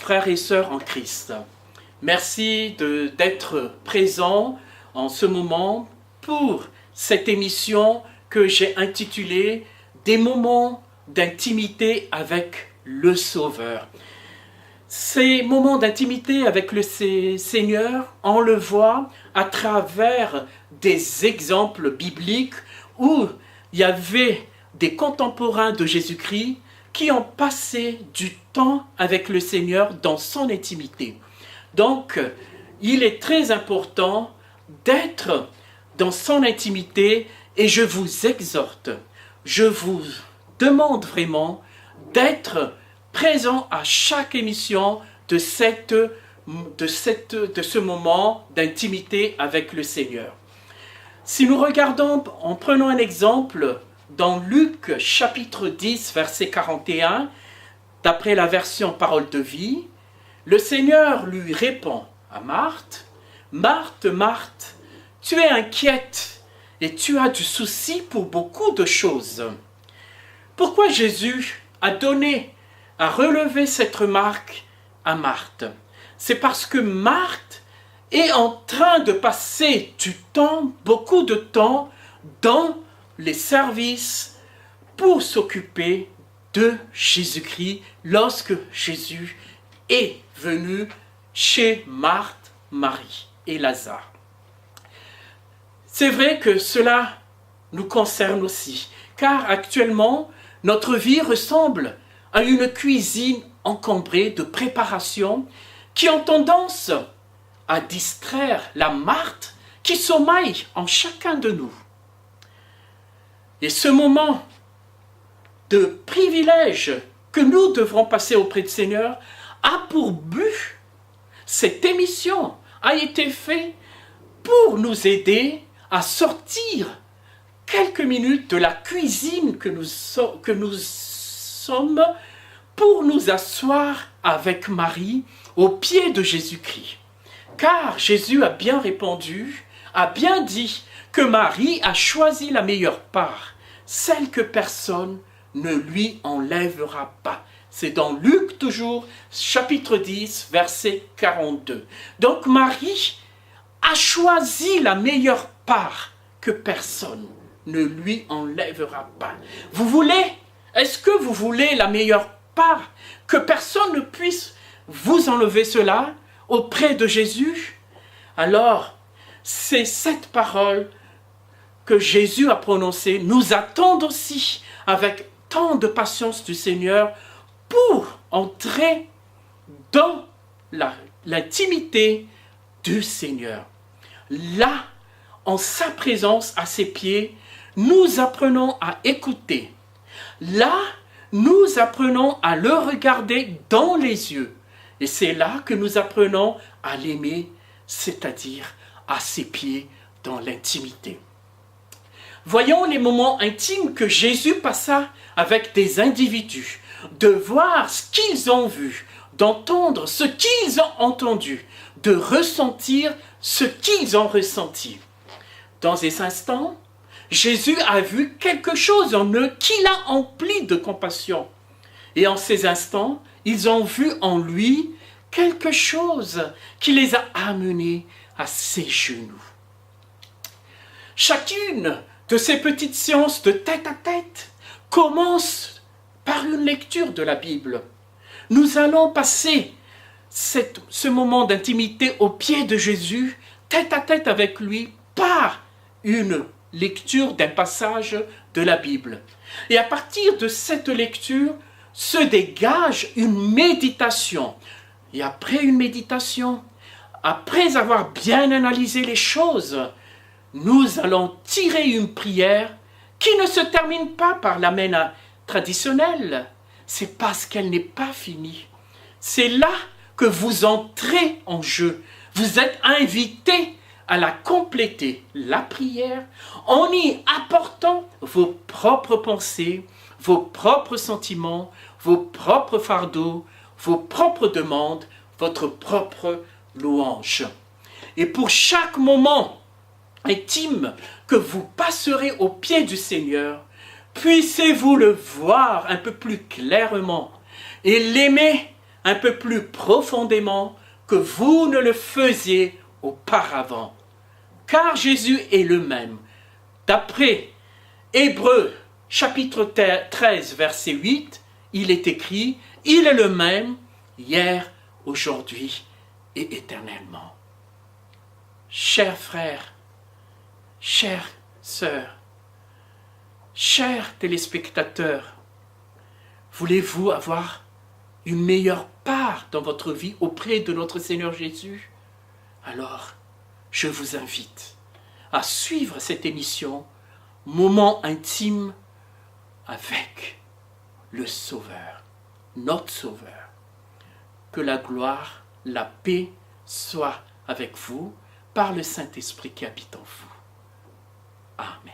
frères et sœurs en Christ. Merci d'être présents en ce moment pour cette émission que j'ai intitulée « Des moments d'intimité avec le Sauveur ». Ces moments d'intimité avec le Seigneur, on le voit à travers des exemples bibliques où il y avait des contemporains de Jésus-Christ qui ont passé du temps avec le Seigneur dans son intimité. Donc, il est très important d'être dans son intimité et je vous exhorte, je vous demande vraiment d'être présent à chaque émission de ce moment d'intimité avec le Seigneur. Si nous regardons, en prenant un exemple, dans Luc chapitre 10, verset 41, d'après la version Parole de vie, le Seigneur lui répond à Marthe, « Marthe, Marthe, tu es inquiète et tu as du souci pour beaucoup de choses. » Pourquoi Jésus a relevé cette remarque à Marthe? C'est parce que Marthe est en train de passer du temps, beaucoup de temps, dans les services pour s'occuper de Jésus-Christ lorsque Jésus est venu chez Marthe, Marie et Lazare. C'est vrai que cela nous concerne aussi, car actuellement, notre vie ressemble à une cuisine encombrée de préparations qui ont tendance à distraire la Marthe qui sommeille en chacun de nous. Et ce moment de privilège que nous devrons passer auprès du Seigneur a pour but, cette émission a été faite pour nous aider à sortir quelques minutes de la cuisine que nous sommes pour nous asseoir avec Marie au pied de Jésus-Christ. Car Jésus a bien répondu, a bien dit que Marie a choisi la meilleure part, celle que personne ne lui enlèvera pas. C'est dans Luc toujours, chapitre 10, verset 42. Donc Marie a choisi la meilleure part que personne ne lui enlèvera pas. Est-ce que vous voulez la meilleure part, que personne ne puisse vous enlever cela auprès de Jésus? Alors, c'est cette parole que Jésus a prononcée, nous attendons aussi avec tant de patience du Seigneur pour entrer dans l'intimité du Seigneur. Là, en sa présence, à ses pieds, nous apprenons à écouter. Là, nous apprenons à le regarder dans les yeux. Et c'est là que nous apprenons à l'aimer, c'est-à-dire à ses pieds dans l'intimité. Voyons les moments intimes que Jésus passa avec des individus, de voir ce qu'ils ont vu, d'entendre ce qu'ils ont entendu, de ressentir ce qu'ils ont ressenti. Dans ces instants, Jésus a vu quelque chose en eux qui l'a empli de compassion. Et en ces instants, ils ont vu en lui quelque chose qui les a amenés à ses genoux. Chacune de ces petites séances de tête à tête commence par une lecture de la Bible. Nous allons passer ce moment d'intimité au pied de Jésus, tête à tête avec lui, par une lecture d'un passage de la Bible. Et à partir de cette lecture se dégage une méditation. Et après une méditation, après avoir bien analysé les choses, nous allons tirer une prière qui ne se termine pas par l'Amen traditionnel. C'est parce qu'elle n'est pas finie. C'est là que vous entrez en jeu. Vous êtes invité à la compléter, la prière, en y apportant vos propres pensées, vos propres sentiments, vos propres fardeaux, vos propres demandes, votre propre louange. Et pour chaque moment intime que vous passerez au pied du Seigneur, puissiez-vous le voir un peu plus clairement et l'aimer un peu plus profondément que vous ne le faisiez auparavant. Car Jésus est le même. D'après Hébreux chapitre 13 verset 8, il est écrit « Il est le même hier, aujourd'hui et éternellement. » Chers frères, chères sœurs, chers téléspectateurs, voulez-vous avoir une meilleure part dans votre vie auprès de notre Seigneur Jésus? Alors, je vous invite à suivre cette émission « Moment intime avec le Sauveur, notre Sauveur. » Que la gloire, la paix soit avec vous par le Saint-Esprit qui habite en vous. Amen.